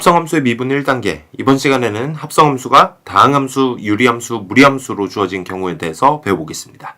합성함수의 미분 1단계. 이번 시간에는 합성함수가 다항함수, 유리함수, 무리함수로 주어진 경우에 대해서 배워보겠습니다.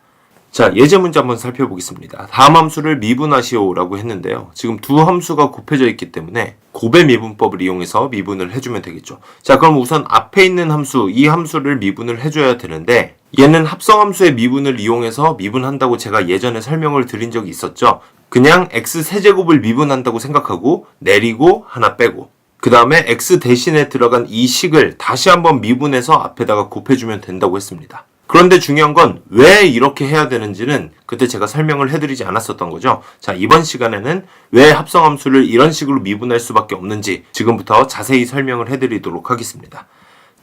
자, 예제 문제 한번 살펴보겠습니다. 다음 함수를 미분하시오라고 했는데요. 지금 두 함수가 곱해져 있기 때문에 곱의 미분법을 이용해서 미분을 해주면 되겠죠. 자, 그럼 우선 앞에 있는 함수, 이 함수를 미분을 해줘야 되는데 얘는 합성함수의 미분을 이용해서 미분한다고 제가 예전에 설명을 드린 적이 있었죠. 그냥 x세제곱을 미분한다고 생각하고 내리고 하나 빼고 그 다음에 x 대신에 들어간 이 식을 다시 한번 미분해서 앞에다가 곱해주면 된다고 했습니다. 그런데 중요한 건 왜 이렇게 해야 되는지는 그때 제가 설명을 해드리지 않았었던 거죠. 자, 이번 시간에는 왜 합성함수를 이런 식으로 미분할 수밖에 없는지 지금부터 자세히 설명을 해드리도록 하겠습니다.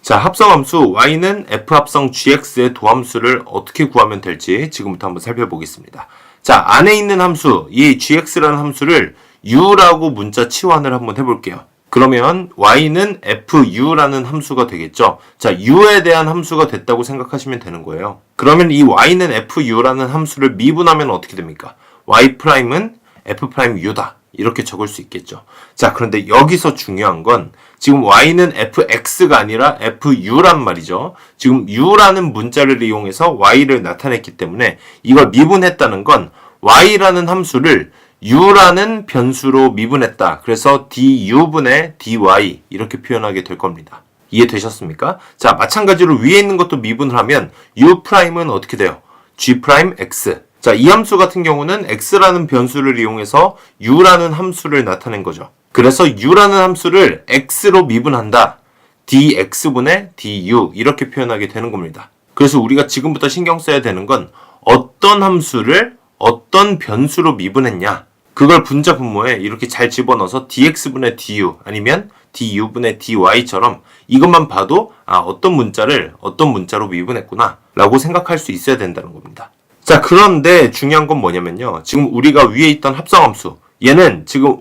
자, 합성함수 y는 f합성 gx의 도함수를 어떻게 구하면 될지 지금부터 한번 살펴보겠습니다. 자, 안에 있는 함수, 이 gx라는 함수를 u라고 문자 치환을 한번 해볼게요. 그러면 y는 fu라는 함수가 되겠죠. 자, u에 대한 함수가 됐다고 생각하시면 되는 거예요. 그러면 이 y는 fu라는 함수를 미분하면 어떻게 됩니까? y'은 f'u다. 이렇게 적을 수 있겠죠. 자, 그런데 여기서 중요한 건 지금 y는 fx가 아니라 fu란 말이죠. 지금 u라는 문자를 이용해서 y를 나타냈기 때문에 이걸 미분했다는 건 y라는 함수를 u라는 변수로 미분했다. 그래서 du분의 dy 이렇게 표현하게 될 겁니다. 이해되셨습니까? 자, 마찬가지로 위에 있는 것도 미분을 하면 u'은 어떻게 돼요? g'x. 자, 이 함수 같은 경우는 x라는 변수를 이용해서 u라는 함수를 나타낸 거죠. 그래서 u라는 함수를 x로 미분한다. dx분의 du 이렇게 표현하게 되는 겁니다. 그래서 우리가 지금부터 신경 써야 되는 건 어떤 함수를 어떤 변수로 미분했냐. 그걸 분자 분모에 이렇게 잘 집어넣어서 dx분의 du 아니면 du분의 dy처럼 이것만 봐도 어떤 문자를 어떤 문자로 미분했구나 라고 생각할 수 있어야 된다는 겁니다. 자, 그런데 중요한 건 뭐냐면요. 지금 우리가 위에 있던 합성함수 얘는 지금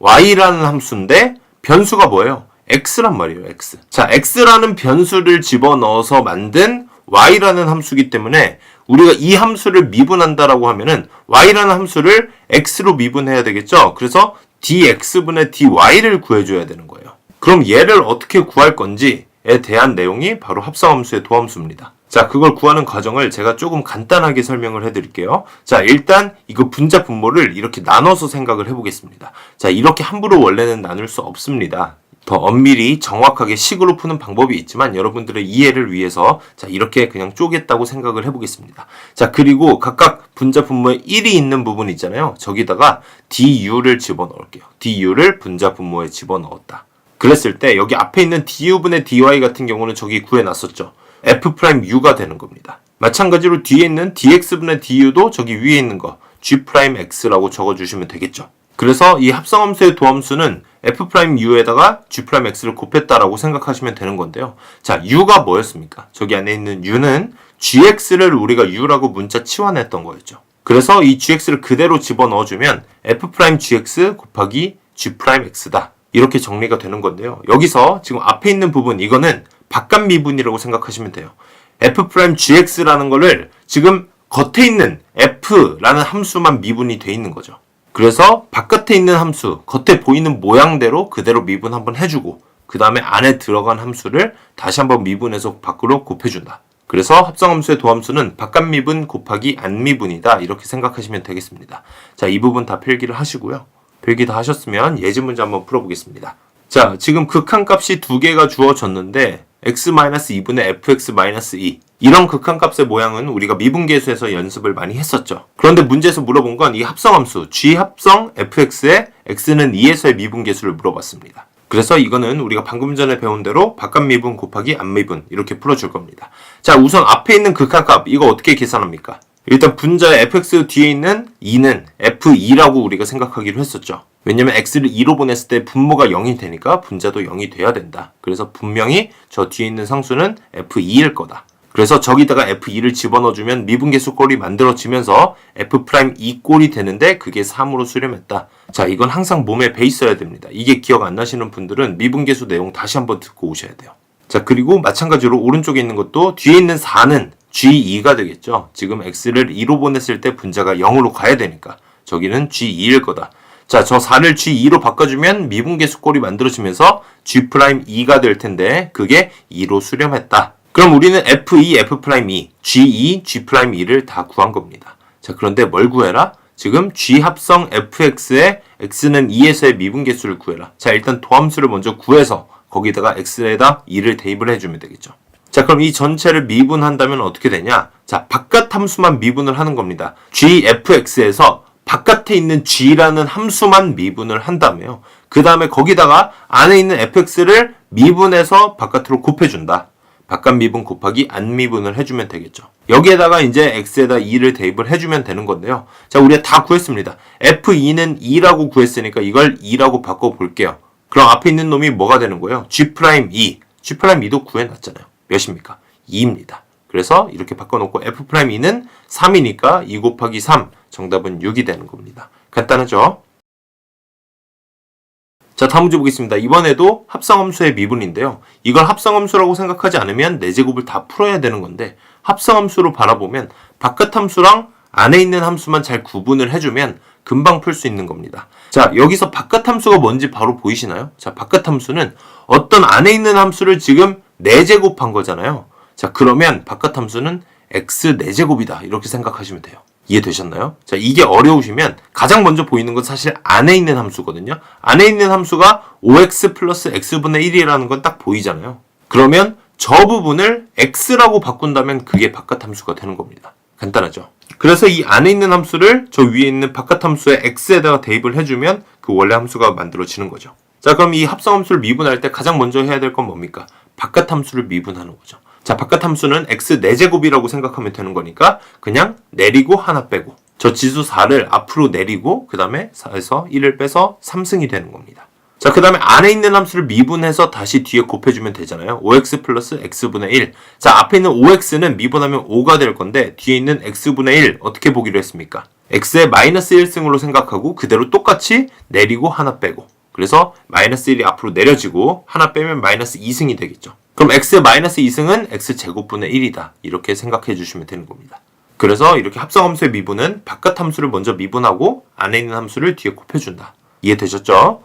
y라는 함수인데 변수가 뭐예요? x란 말이에요. x. 자, x라는 변수를 집어넣어서 만든 y라는 함수이기 때문에 우리가 이 함수를 미분한다라고 하면은 y라는 함수를 x로 미분해야 되겠죠. 그래서 dx분의 dy를 구해줘야 되는 거예요. 그럼 얘를 어떻게 구할 건지에 대한 내용이 바로 합성함수의 도함수입니다. 자, 그걸 구하는 과정을 제가 조금 간단하게 설명을 해드릴게요. 자, 일단 이거 분자 분모를 이렇게 나눠서 생각을 해보겠습니다. 자, 이렇게 함부로 원래는 나눌 수 없습니다. 더 엄밀히 정확하게 식으로 푸는 방법이 있지만 여러분들의 이해를 위해서 자, 이렇게 그냥 쪼갰다고 생각을 해보겠습니다. 자, 그리고 각각 분자 분모에 1이 있는 부분 있잖아요. 저기다가 du를 집어넣을게요. du를 분자 분모에 집어넣었다. 그랬을 때 여기 앞에 있는 du분의 dy 같은 경우는 저기 구해놨었죠. f'u가 되는 겁니다. 마찬가지로 뒤에 있는 dx분의 du도 저기 위에 있는 거 g'x라고 적어주시면 되겠죠. 그래서 이 합성함수의 도함수는 f'u에다가 g'x를 곱했다라고 생각하시면 되는 건데요. 자, u가 뭐였습니까? 저기 안에 있는 u는 gx를 우리가 u라고 문자 치환했던 거였죠. 그래서 이 gx를 그대로 집어넣어주면 f'gx 곱하기 g'x다. 이렇게 정리가 되는 건데요. 여기서 지금 앞에 있는 부분 이거는 바깥 미분이라고 생각하시면 돼요. f'gx라는 거를 지금 겉에 있는 f라는 함수만 미분이 돼 있는 거죠. 그래서 바깥에 있는 함수, 겉에 보이는 모양대로 그대로 미분 한번 해주고 그 다음에 안에 들어간 함수를 다시 한번 미분해서 밖으로 곱해준다. 그래서 합성함수의 도함수는 바깥 미분 곱하기 안 미분이다. 이렇게 생각하시면 되겠습니다. 자, 이 부분 다 필기를 하시고요. 필기 다 하셨으면 예제 문제 한번 풀어보겠습니다. 자, 지금 극한값이 두 개가 주어졌는데 x-2분의 fx-2 이런 극한값의 모양은 우리가 미분계수에서 연습을 많이 했었죠. 그런데 문제에서 물어본 건 이 합성함수 g합성 fx에 x는 2에서의 미분계수를 물어봤습니다. 그래서 이거는 우리가 방금 전에 배운 대로 바깥미분 곱하기 안미분 이렇게 풀어줄 겁니다. 자, 우선 앞에 있는 극한값 이거 어떻게 계산합니까? 일단 분자의 fx 뒤에 있는 2는 f2라고 우리가 생각하기로 했었죠. 왜냐면 x를 2로 보냈을 때 분모가 0이 되니까 분자도 0이 돼야 된다. 그래서 분명히 저 뒤에 있는 상수는 f2일 거다. 그래서 저기다가 f2를 집어넣어주면 미분계수 꼴이 만들어지면서 f'2 꼴이 되는데 그게 3으로 수렴했다. 자, 이건 항상 몸에 배 있어야 됩니다. 이게 기억 안 나시는 분들은 미분계수 내용 다시 한번 듣고 오셔야 돼요. 자, 그리고 마찬가지로 오른쪽에 있는 것도 뒤에 있는 4는 G2가 되겠죠. 지금 X를 2로 보냈을 때 분자가 0으로 가야 되니까 저기는 G2일 거다. 자, 저 4를 G2로 바꿔주면 미분계수 꼴이 만들어지면서 G'2가 될 텐데 그게 2로 수렴했다. 그럼 우리는 F2, F'2, G2, G'2를 다 구한 겁니다. 자, 그런데 뭘 구해라? 지금 G 합성 fx에 x는 2에서의 미분계수를 구해라. 자, 일단 도함수를 먼저 구해서 거기다가 x에다 2를 대입을 해주면 되겠죠. 자, 그럼 이 전체를 미분한다면 어떻게 되냐? 자, 바깥 함수만 미분을 하는 겁니다. gfx에서 바깥에 있는 g라는 함수만 미분을 한다며요. 그 다음에 거기다가 안에 있는 fx를 미분해서 바깥으로 곱해준다. 바깥 미분 곱하기 안 미분을 해주면 되겠죠. 여기에다가 이제 x에다 2를 대입을 해주면 되는 건데요. 자, 우리가 다 구했습니다. f2는 2라고 구했으니까 이걸 2라고 바꿔볼게요. 그럼 앞에 있는 놈이 뭐가 되는 거예요? G'2. G'2도 구해놨잖아요. 몇입니까? 2입니다. 그래서 이렇게 바꿔놓고 F'2는 3이니까 2 곱하기 3. 정답은 6이 되는 겁니다. 간단하죠? 자, 다음 문제 보겠습니다. 이번에도 합성함수의 미분인데요. 이걸 합성함수라고 생각하지 않으면 4제곱을 다 풀어야 되는 건데 합성함수로 바라보면 바깥함수랑 안에 있는 함수만 잘 구분을 해주면 금방 풀 수 있는 겁니다. 자, 여기서 바깥함수가 뭔지 바로 보이시나요? 자, 바깥함수는 어떤 안에 있는 함수를 지금 4제곱한 거잖아요. 자, 그러면 바깥함수는 x 4제곱이다. 이렇게 생각하시면 돼요. 이해되셨나요? 자, 이게 어려우시면 가장 먼저 보이는 건 사실 안에 있는 함수거든요. 안에 있는 함수가 5x 플러스 x분의 1이라는 건 딱 보이잖아요. 그러면 저 부분을 x라고 바꾼다면 그게 바깥함수가 되는 겁니다. 간단하죠? 그래서 이 안에 있는 함수를 저 위에 있는 바깥함수의 x에다가 대입을 해주면 그 원래 함수가 만들어지는 거죠. 자, 그럼 이 합성함수를 미분할 때 가장 먼저 해야 될 건 뭡니까? 바깥함수를 미분하는 거죠. 자, 바깥함수는 x 4제곱이라고 생각하면 되는 거니까 그냥 내리고 하나 빼고 저 지수 4를 앞으로 내리고 그 다음에 4에서 1을 빼서 3승이 되는 겁니다. 자, 그 다음에 안에 있는 함수를 미분해서 다시 뒤에 곱해주면 되잖아요. 5x 플러스 x분의 1. 자, 앞에 있는 5x는 미분하면 5가 될 건데 뒤에 있는 x분의 1 어떻게 보기로 했습니까? x의 마이너스 1승으로 생각하고 그대로 똑같이 내리고 하나 빼고 그래서 마이너스 1이 앞으로 내려지고 하나 빼면 마이너스 2승이 되겠죠. 그럼 x의 마이너스 2승은 x제곱분의 1이다. 이렇게 생각해 주시면 되는 겁니다. 그래서 이렇게 합성함수의 미분은 바깥 함수를 먼저 미분하고 안에 있는 함수를 뒤에 곱해준다. 이해되셨죠?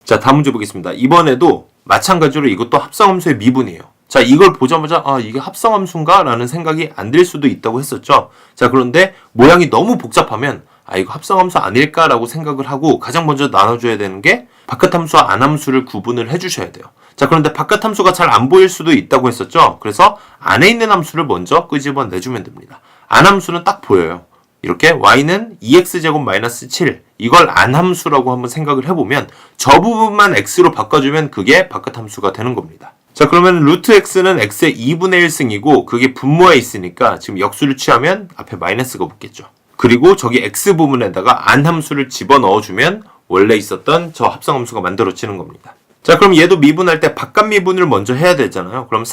자, 다음 문제 보겠습니다. 이번에도 마찬가지로 이것도 합성함수의 미분이에요. 자, 이걸 보자마자 이게 합성함수인가? 라는 생각이 안 들 수도 있다고 했었죠. 자, 그런데 모양이 너무 복잡하면 이거 합성함수 아닐까라고 생각을 하고 가장 먼저 나눠줘야 되는 게 바깥함수와 안함수를 구분을 해주셔야 돼요. 자, 그런데 바깥함수가 잘 안 보일 수도 있다고 했었죠. 그래서 안에 있는 함수를 먼저 끄집어 내주면 됩니다. 안함수는 딱 보여요. 이렇게 y는 2x제곱 마이너스 7 이걸 안함수라고 한번 생각을 해보면 저 부분만 x로 바꿔주면 그게 바깥함수가 되는 겁니다. 자, 그러면 루트 x는 x의 2분의 1승이고 그게 분모에 있으니까 지금 역수를 취하면 앞에 마이너스가 붙겠죠. 그리고 저기 x 부분에다가 안함수를 집어넣어주면 원래 있었던 저 합성함수가 만들어지는 겁니다. 자, 그럼 얘도 미분할 때 바깥 미분을 먼저 해야 되잖아요. 그럼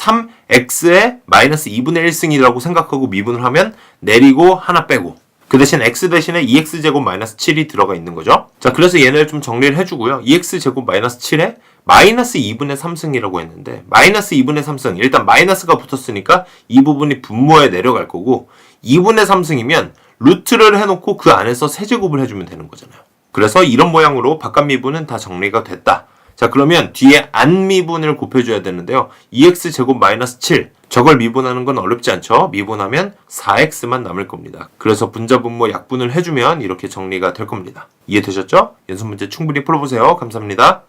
3x의 마이너스 2분의 1승이라고 생각하고 미분을 하면 내리고 하나 빼고 그 대신 x 대신에 2x제곱 마이너스 7이 들어가 있는 거죠. 자, 그래서 얘네를 좀 정리를 해주고요. 2x제곱 마이너스 7에 마이너스 2분의 3승이라고 했는데 마이너스 2분의 3승 일단 마이너스가 붙었으니까 이 부분이 분모에 내려갈 거고 2분의 3승이면 루트를 해놓고 그 안에서 세제곱을 해주면 되는 거잖아요. 그래서 이런 모양으로 바깥 미분은 다 정리가 됐다. 자, 그러면 뒤에 안 미분을 곱해줘야 되는데요. 2x제곱 마이너스 7 저걸 미분하는 건 어렵지 않죠? 미분하면 4x만 남을 겁니다. 그래서 분자 분모 약분을 해주면 이렇게 정리가 될 겁니다. 이해되셨죠? 연습 문제 충분히 풀어보세요. 감사합니다.